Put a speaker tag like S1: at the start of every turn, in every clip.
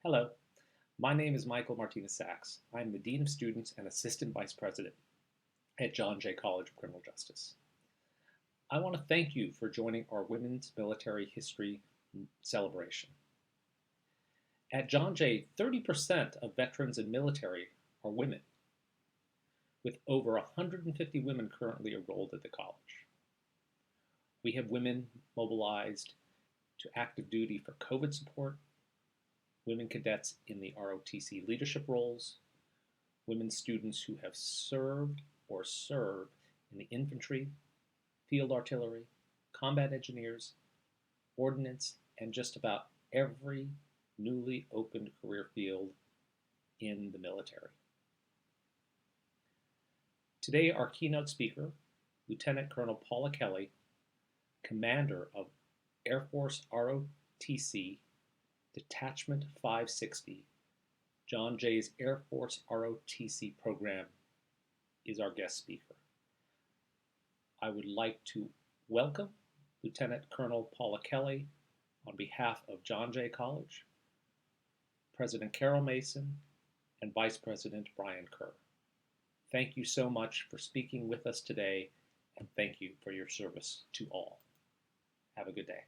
S1: Hello, my name is Michael Martinez-Sachs. I am the Dean of Students and Assistant Vice President at John Jay College of Criminal Justice. I want to thank you for joining our Women's Military History celebration. At John Jay, 30% of veterans in military are women, with over 150 women currently enrolled at the college. We have women mobilized to active duty for COVID support, women cadets in the ROTC leadership roles, women students who have served or serve in the infantry, field artillery, combat engineers, ordnance, and just about every newly opened career field in the military. Today, our keynote speaker, Lieutenant Colonel Paula Kelly, Commander of Air Force ROTC Detachment 560, John Jay's Air Force ROTC program, is our guest speaker. I would like to welcome Lieutenant Colonel Paula Kelly on behalf of John Jay College, President Carol Mason, and Vice President Brian Kerr. Thank you so much for speaking with us today, and thank you for your service to all. Have a good day.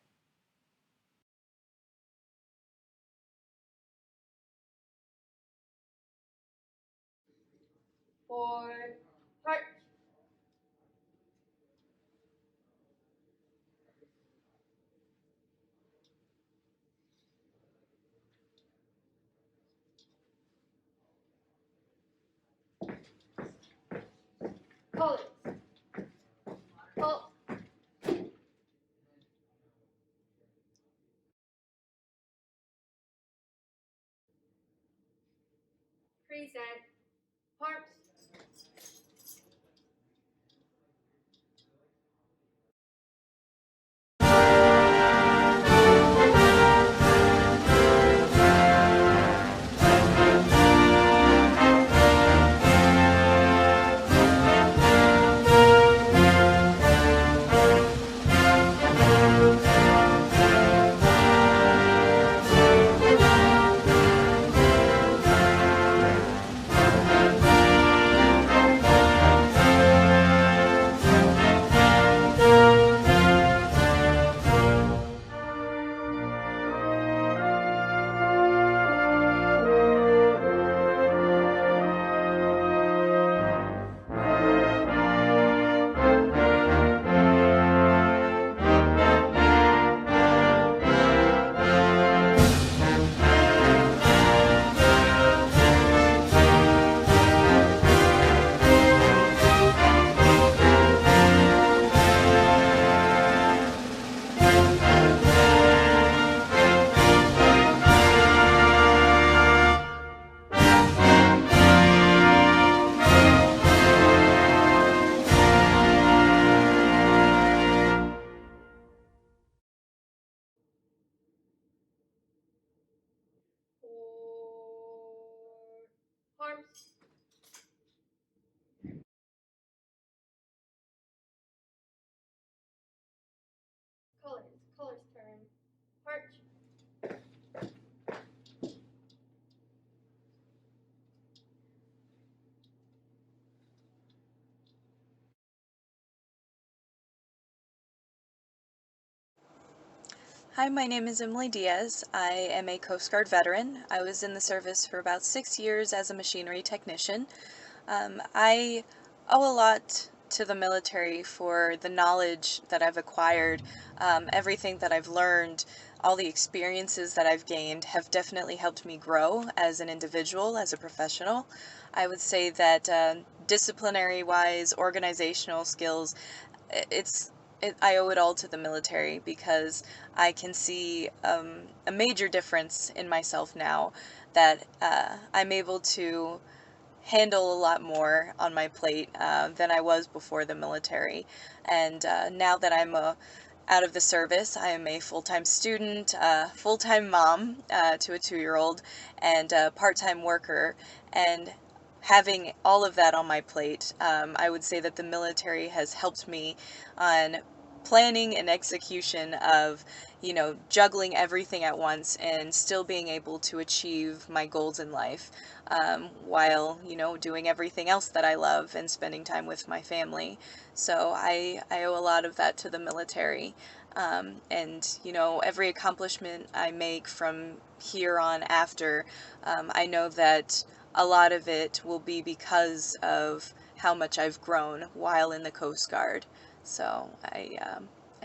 S2: For heart. Colors. Halt. Present. Harps. For harps. Colors turn. Heart.
S3: Hi, my name is Emily Diaz. I am a Coast Guard veteran. I was in the service for about 6 years as a machinery technician. I owe a lot to the military for the knowledge that I've acquired. Everything that I've learned, all the experiences that I've gained have definitely helped me grow as an individual, as a professional. I would say that disciplinary-wise, organizational skills, I owe it all to the military because I can see a major difference in myself now that I'm able to handle a lot more on my plate than I was before the military. And now that I'm out of the service, I am a full-time student, full-time mom to a 2-year-old, and a part-time worker. And having all of that on my plate, I would say that the military has helped me on planning and execution of, juggling everything at once and still being able to achieve my goals in life, while, doing everything else that I love and spending time with my family. So I owe a lot of that to the military. And, every accomplishment I make from here on after, I know that a lot of it will be because of how much I've grown while in the Coast Guard. So I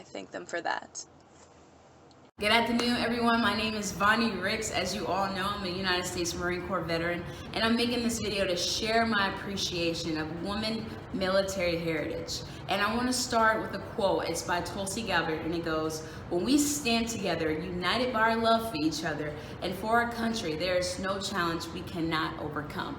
S3: thank them for that.
S4: Good afternoon, everyone. My name is Vonnie Ricks. As you all know, I'm a United States Marine Corps veteran, and I'm making this video to share my appreciation of women military heritage. And I want to start with a quote. It's by Tulsi Gabbard, and it goes, "When we stand together, united by our love for each other and for our country, there is no challenge we cannot overcome."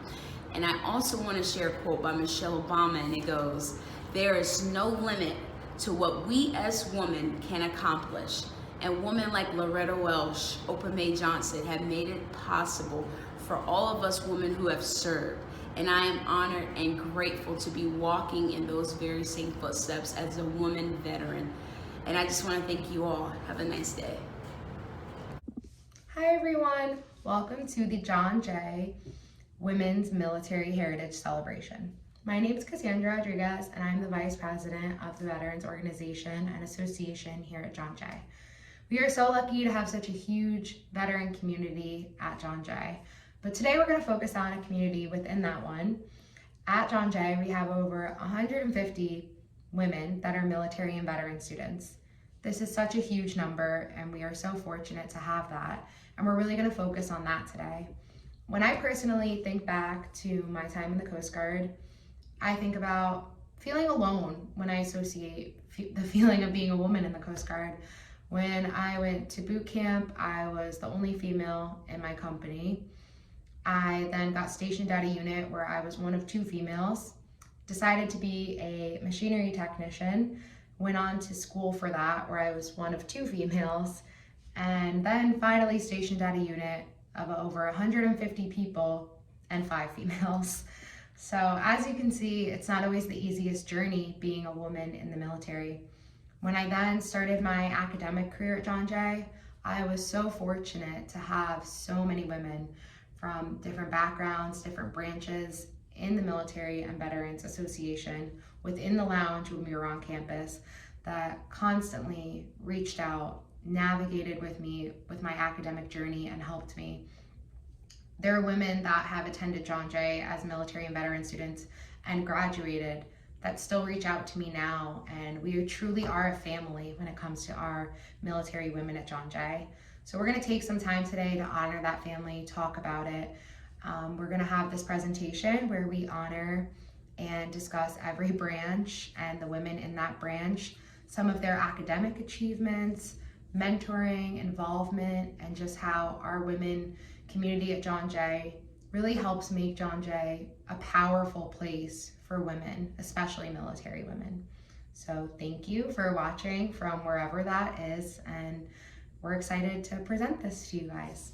S4: And I also want to share a quote by Michelle Obama, and it goes, "There is no limit to what we as women can accomplish. And women like Loretta Welsh, Oprah Mae Johnson have made it possible for all of us women who have served. And I am honored and grateful to be walking in those very same footsteps as a woman veteran." And I just want to thank you all. Have a nice day.
S5: Hi everyone, welcome to the John Jay Women's Military Heritage Celebration. My name is Cassandra Rodriguez, and I'm the Vice President of the Veterans Organization and Association here at John Jay. We are so lucky to have such a huge veteran community at John Jay, but today we're going to focus on a community within that one. At John Jay, we have over 150 women that are military and veteran students. This is such a huge number, and we are so fortunate to have that, and we're really going to focus on that today. When I personally think back to my time in the Coast Guard, I think about feeling alone when I associate the feeling of being a woman in the Coast Guard. When I went to boot camp, I was the only female in my company. I then got stationed at a unit where I was one of 2 females, decided to be a machinery technician, went on to school for that where I was one of 2 females, and then finally stationed at a unit of over 150 people and 5 females. So as you can see, it's not always the easiest journey being a woman in the military. When I then started my academic career at John Jay, I was so fortunate to have so many women from different backgrounds, different branches in the Military and Veterans Association within the lounge when we were on campus that constantly reached out, navigated with me with my academic journey, and helped me. There are women that have attended John Jay as military and veteran students and graduated that still reach out to me now, and we truly are a family when it comes to our military women at John Jay. So we're going to take some time today to honor that family, talk about it. We're going to have this presentation where we honor and discuss every branch and the women in that branch, some of their academic achievements, mentoring, involvement, and just how our women community at John Jay really helps make John Jay a powerful place for women, especially military women. So thank you for watching from wherever that is, and we're excited to present this to you guys.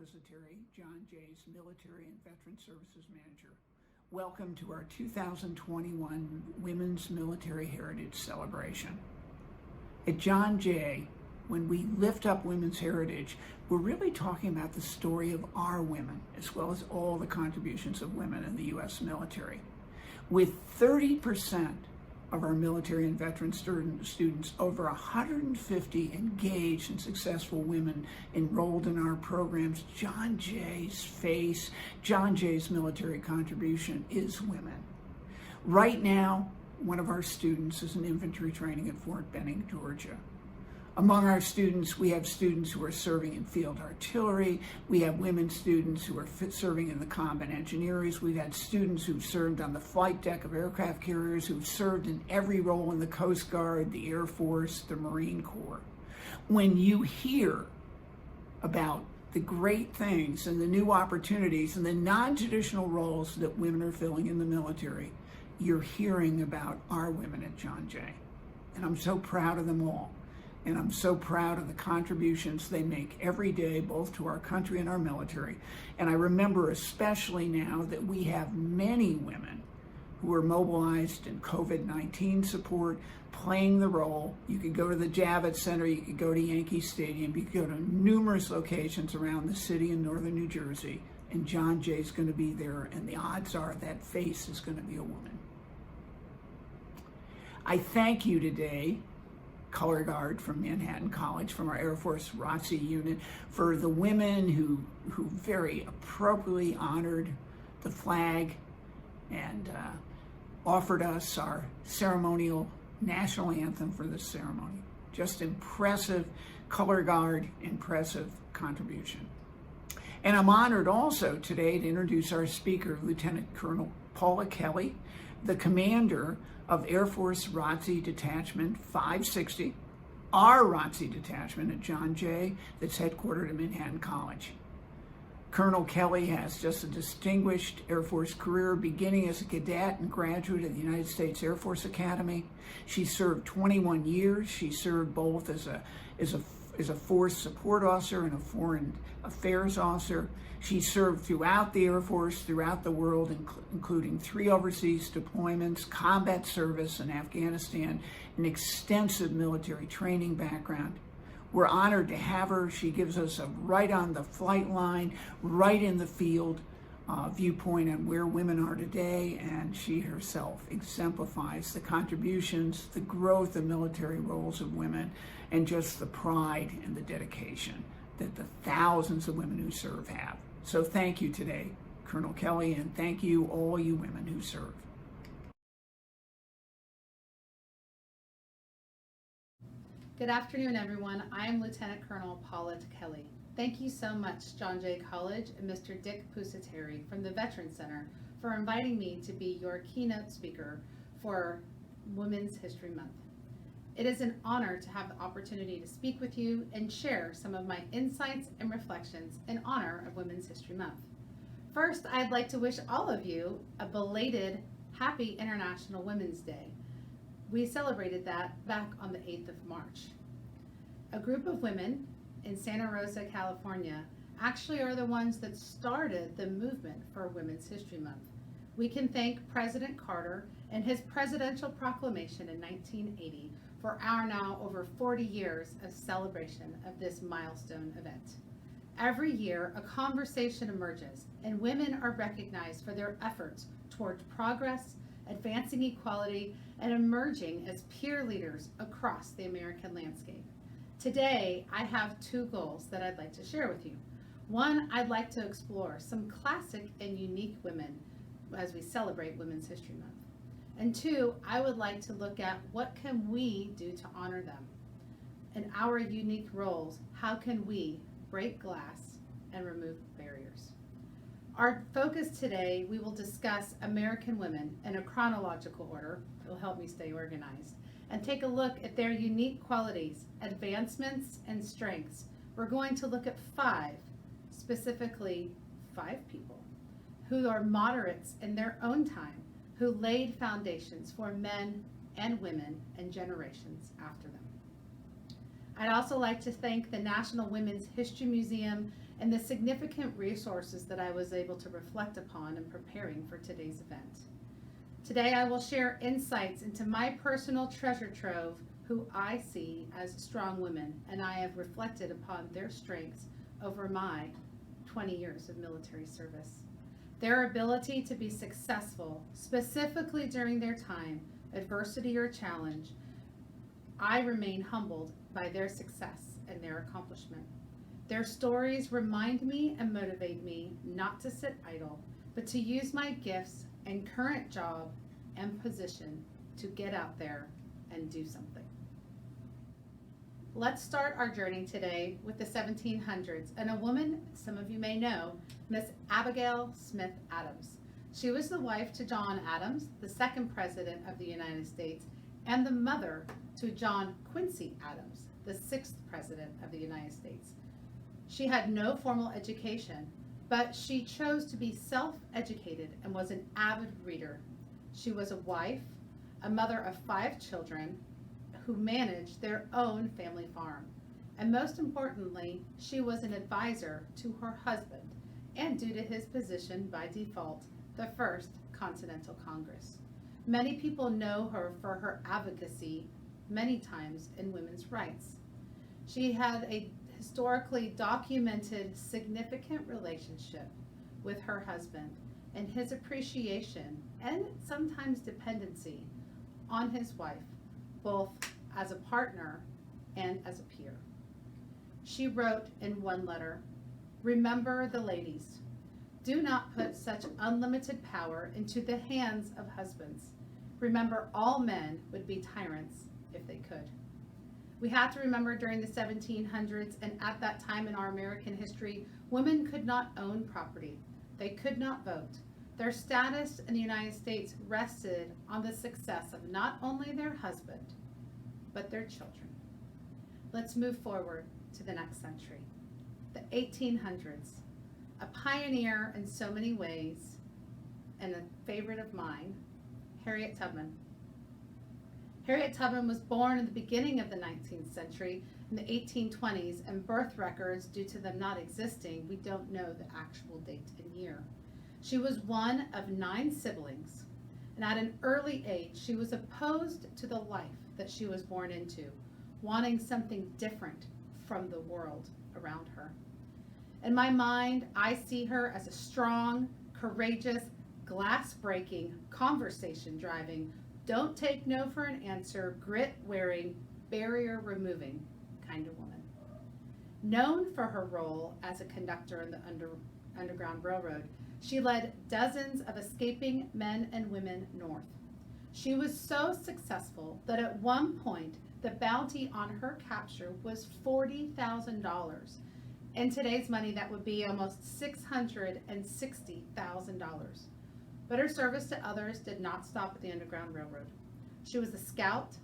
S6: Pusateri, John Jay's Military and Veteran Services Manager. Welcome to our 2021 Women's Military Heritage Celebration. At John Jay, when we lift up women's heritage, we're really talking about the story of our women, as well as all the contributions of women in the U.S. military. With 30% of our military and veteran students, over 150 engaged and successful women enrolled in our programs, John Jay's military contribution is women. Right now, one of our students is in infantry training at Fort Benning, Georgia. Among our students, we have students who are serving in field artillery. We have women students who are serving in the combat engineers. We've had students who've served on the flight deck of aircraft carriers, who've served in every role in the Coast Guard, the Air Force, the Marine Corps. When you hear about the great things and the new opportunities and the non-traditional roles that women are filling in the military, you're hearing about our women at John Jay. And I'm so proud of them all. And I'm so proud of the contributions they make every day, both to our country and our military. And I remember especially now that we have many women who are mobilized in COVID-19 support, playing the role. You could go to the Javits Center, you could go to Yankee Stadium, you could go to numerous locations around the city in northern New Jersey, and John Jay's going to be there, and the odds are that face is going to be a woman. I thank you today, color guard from Manhattan College, from our Air Force ROTC unit, for the women who very appropriately honored the flag and offered us our ceremonial national anthem for this ceremony. Just impressive color guard, impressive contribution. And I'm honored also today to introduce our speaker, Lieutenant Colonel Paula Kelly, the commander of Air Force ROTC Detachment 560, our ROTC detachment at John Jay that's headquartered at Manhattan College. Colonel Kelly has just a distinguished Air Force career, beginning as a cadet and graduate of the United States Air Force Academy. She served 21 years. She served both as a force support officer and a foreign affairs officer. She served throughout the Air Force, throughout the world, including 3 overseas deployments, combat service in Afghanistan, an extensive military training background. We're honored to have her. She gives us a right on the flight line, right in the field viewpoint on where women are today, and she herself exemplifies the contributions, the growth of military roles of women, and just the pride and the dedication that the thousands of women who serve have. So thank you today, Colonel Kelly, and thank you, all you women who serve.
S7: Good afternoon, everyone. I am Lieutenant Colonel Paula Kelly. Thank you so much, John Jay College and Mr. Dick Pusateri from the Veterans Center for inviting me to be your keynote speaker for Women's History Month. It is an honor to have the opportunity to speak with you and share some of my insights and reflections in honor of Women's History Month. First, I'd like to wish all of you a belated Happy International Women's Day. We celebrated that back on the 8th of March. A group of women in Santa Rosa, California, actually are the ones that started the movement for Women's History Month. We can thank President Carter and his presidential proclamation in 1980 for our now over 40 years of celebration of this milestone event. Every year, a conversation emerges and women are recognized for their efforts towards progress, advancing equality, and emerging as peer leaders across the American landscape. Today, I have 2 goals that I'd like to share with you. One, I'd like to explore some classic and unique women as we celebrate Women's History Month. And 2, I would like to look at what can we do to honor them. In our unique roles, how can we break glass and remove barriers? Our focus today, we will discuss American women in a chronological order. It will help me stay organized. And take a look at their unique qualities, advancements, and strengths. We're going to look at 5, specifically 5 people, who are moderates in their own time, who laid foundations for men and women and generations after them. I'd also like to thank the National Women's History Museum and the significant resources that I was able to reflect upon in preparing for today's event. Today I will share insights into my personal treasure trove, who I see as strong women, and I have reflected upon their strengths over my 20 years of military service. Their ability to be successful, specifically during their time, adversity or challenge, I remain humbled by their success and their accomplishment. Their stories remind me and motivate me not to sit idle, but to use my gifts and current job and position to get out there and do something. Let's start our journey today with the 1700s and a woman some of you may know, Miss Abigail Smith Adams. She was the wife to John Adams, the second president of the United States, and the mother to John Quincy Adams, the sixth president of the United States. She had no formal education, but she chose to be self-educated and was an avid reader. She was a wife, a mother of 5 children who managed their own family farm. And most importantly, she was an advisor to her husband, and due to his position by default, the First Continental Congress. Many people know her for her advocacy many times in women's rights. She had a historically documented significant relationship with her husband and his appreciation and sometimes dependency on his wife, both as a partner and as a peer. She wrote in one letter, "Remember the ladies. Do not put such unlimited power into the hands of husbands. Remember all men would be tyrants if they could." We have to remember during the 1700s and at that time in our American history, women could not own property. They could not vote. Their status in the United States rested on the success of not only their husband, but their children. Let's move forward to the next century, the 1800s. A pioneer in so many ways, and a favorite of mine, Harriet Tubman. Harriet Tubman was born in the beginning of the 19th century in the 1820s, and birth records, due to them not existing, we don't know the actual date and year. She was one of 9 siblings, and at an early age, she was opposed to the life that she was born into, wanting something different from the world around her. In my mind, I see her as a strong, courageous, glass-breaking, conversation-driving, don't take no for an answer, grit-wearing, barrier-removing kind of woman. Known for her role as a conductor in the Underground Railroad, she led dozens of escaping men and women north. She was so successful that at one point, the bounty on her capture was $40,000. In today's money, that would be almost $660,000. But her service to others did not stop at the Underground Railroad. She was a scout,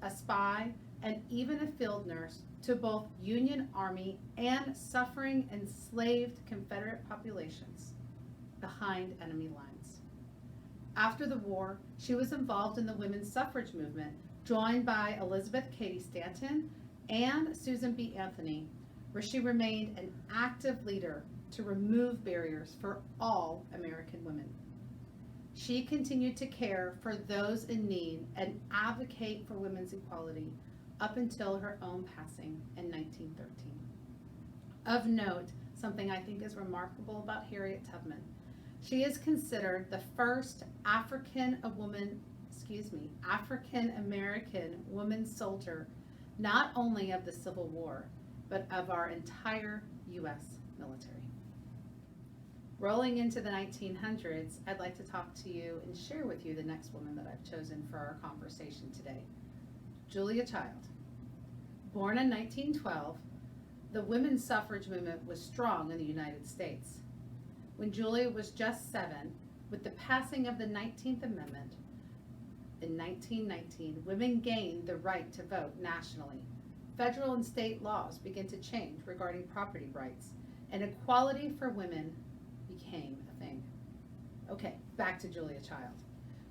S7: a spy, and even a field nurse to both Union Army and suffering enslaved Confederate populations behind enemy lines. After the war, she was involved in the women's suffrage movement, joined by Elizabeth Cady Stanton and Susan B. Anthony, where she remained an active leader to remove barriers for all American women. She continued to care for those in need and advocate for women's equality up until her own passing in 1913. Of note, something I think is remarkable about Harriet Tubman, she is considered the first African-American woman soldier, not only of the Civil War, but of our entire U.S. military. Rolling into the 1900s, I'd like to talk to you and share with you the next woman that I've chosen for our conversation today, Julia Child. Born in 1912, the women's suffrage movement was strong in the United States. When Julia was just 7, with the passing of the 19th Amendment in 1919, women gained the right to vote nationally. Federal and state laws began to change regarding property rights, and equality for women became a thing. Okay, back to Julia Child.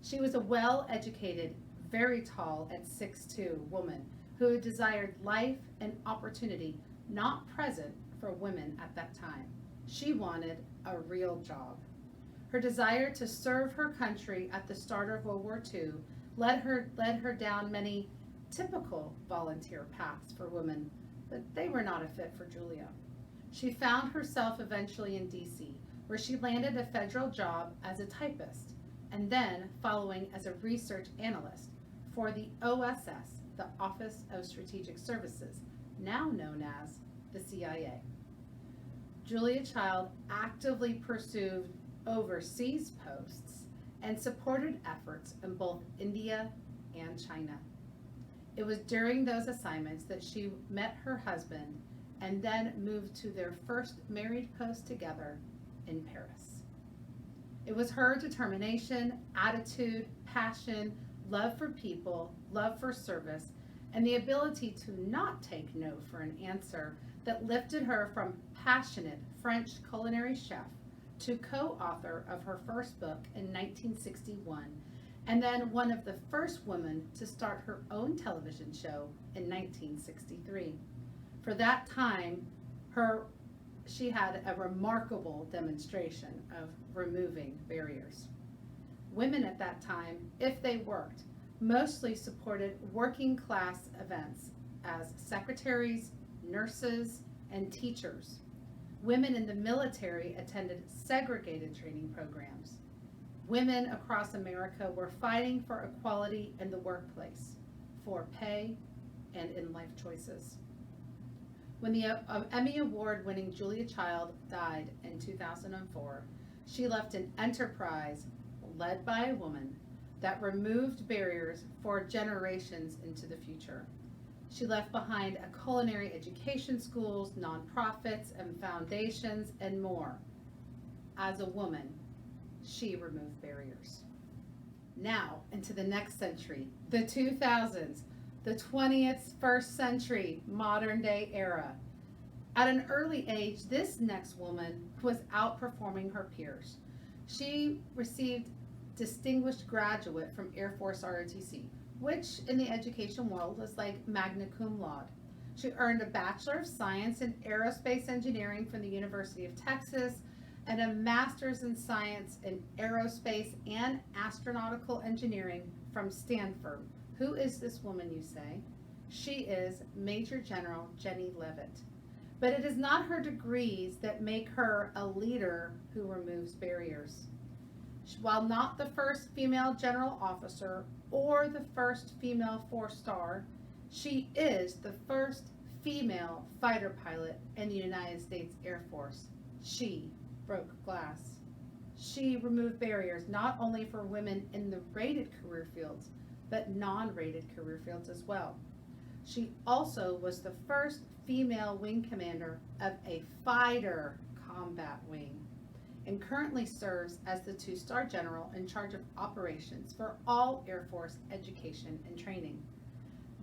S7: She was a well-educated, very tall at 6'2" woman who desired life and opportunity not present for women at that time. She wanted a real job. Her desire to serve her country at the start of World War II led her down many typical volunteer paths for women, but they were not a fit for Julia. She found herself eventually in DC, where she landed a federal job as a typist, and then following as a research analyst for the OSS, the Office of Strategic Services, now known as the CIA. Julia Child actively pursued overseas posts and supported efforts in both India and China. It was during those assignments that she met her husband and then moved to their first married post together in Paris. It was her determination, attitude, passion, love for people, love for service, and the ability to not take no for an answer that lifted her from passionate French culinary chef to co-author of her first book in 1961, and then one of the first women to start her own television show in 1963. For that time, she had a remarkable demonstration of removing barriers. Women at that time, if they worked, mostly supported working class events as secretaries, nurses, and teachers. Women in the military attended segregated training programs. Women across America were fighting for equality in the workplace, for pay, and in life choices. When the Emmy Award-winning Julia Child died in 2004, she left an enterprise led by a woman that removed barriers for generations into the future. She left behind a culinary education schools, nonprofits, and foundations, and more. As a woman, she removed barriers. Now, into the next century, the 2000s, the 20th first century, modern day era. At an early age, this next woman was outperforming her peers. She received distinguished graduate from Air Force ROTC, which in the education world is like magna cum laude. She earned a Bachelor of Science in Aerospace Engineering from the University of Texas and a Master's in Science in Aerospace and Astronautical Engineering from Stanford. Who is this woman, you say? She is Major General Jenny Leavitt. But it is not her degrees that make her a leader who removes barriers. While not the first female general officer or the first female 4-star, she is the first female fighter pilot in the United States Air Force. She broke glass. She removed barriers not only for women in the rated career fields, but non-rated career fields as well. She also was the first female wing commander of a fighter combat wing, and currently serves as the 2-star general in charge of operations for all Air Force education and training.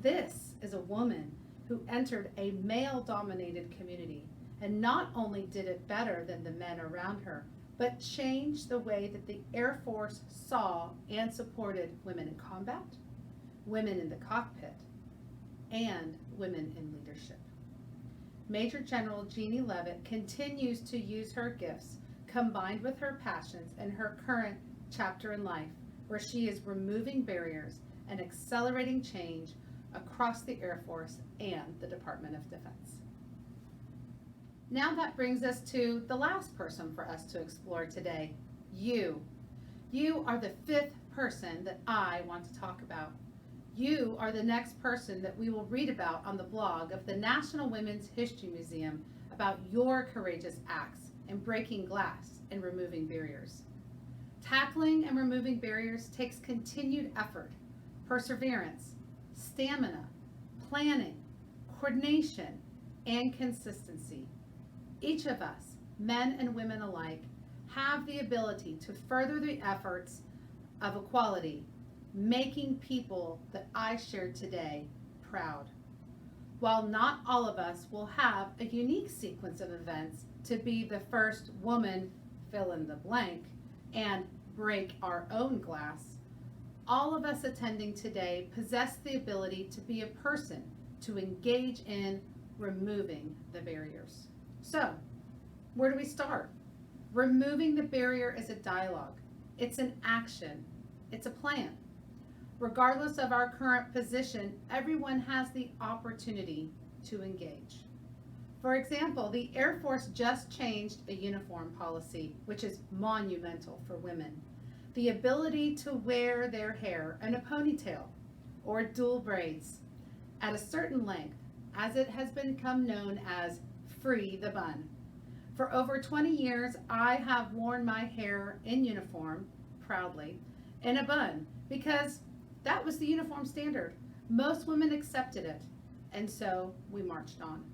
S7: This is a woman who entered a male-dominated community and not only did it better than the men around her, but changed the way that the Air Force saw and supported women in combat, women in the cockpit, and women in leadership. Major General Jeannie Leavitt continues to use her gifts combined with her passions in her current chapter in life, where she is removing barriers and accelerating change across the Air Force and the Department of Defense. Now that brings us to the last person for us to explore today, you. You are the 5th person that I want to talk about. You are the next person that we will read about on the blog of the National Women's History Museum about your courageous acts in breaking glass and removing barriers. Tackling and removing barriers takes continued effort, perseverance, stamina, planning, coordination, and consistency. Each of us, men and women alike, have the ability to further the efforts of equality, making people that I shared today proud. While not all of us will have a unique sequence of events to be the first woman, fill in the blank, and break our own glass, all of us attending today possess the ability to be a person to engage in removing the barriers. So, where do we start? Removing the barrier is a dialogue. It's an action. It's a plan. Regardless of our current position, everyone has the opportunity to engage. For example, the Air Force just changed a uniform policy, which is monumental for women. The ability to wear their hair in a ponytail or dual braids at a certain length, as it has become known as free the bun. For over 20 years, I have worn my hair in uniform, proudly, in a bun, because that was the uniform standard. Most women accepted it, and so we marched on.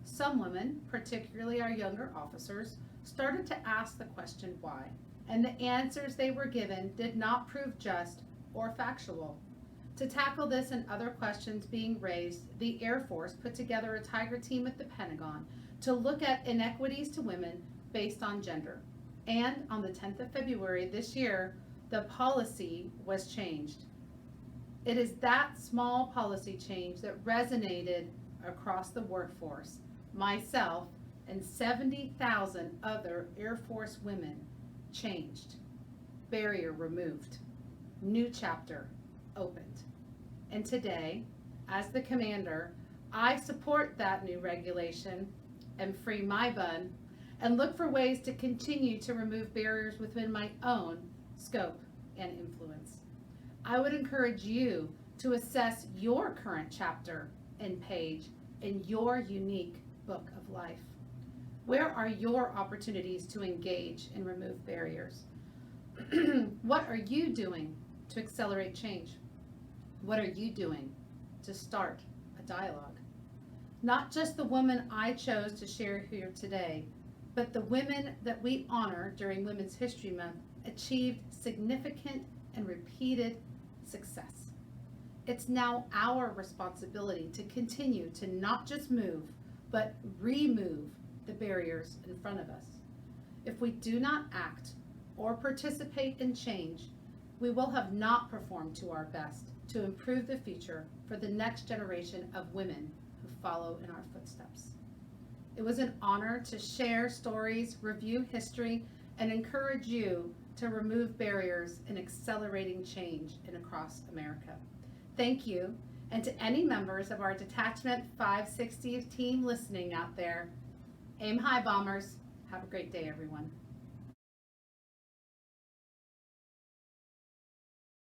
S7: Some women, particularly our younger officers, started to ask the question why, and the answers they were given did not prove just or factual. To tackle this and other questions being raised, the Air Force put together a Tiger team at the Pentagon to look at inequities to women based on gender. And on the 10th of February this year, the policy was changed. It is that small policy change that resonated across the workforce. Myself and 70,000 other Air Force women changed. Barrier removed. New chapter opened. And today, as the commander, I support that new regulation and free my bun and look for ways to continue to remove barriers within my own scope and influence. I would encourage you to assess your current chapter and page in your unique book of life. Where are your opportunities to engage and remove barriers? What are you doing to accelerate change? What are you doing to start a dialogue? Not just the woman I chose to share here today, but the women that we honor during Women's History Month achieved significant and repeated success. It's now our responsibility to continue to not just move, but remove the barriers in front of us. If we do not act or participate in change, we will have not performed to our best to improve the future for the next generation of women who follow in our footsteps. It was an honor to share stories, review history, and encourage you to remove barriers in accelerating change in across America. Thank you, and to any members of our Detachment 560 team listening out there, aim high, bombers. Have a great day, everyone.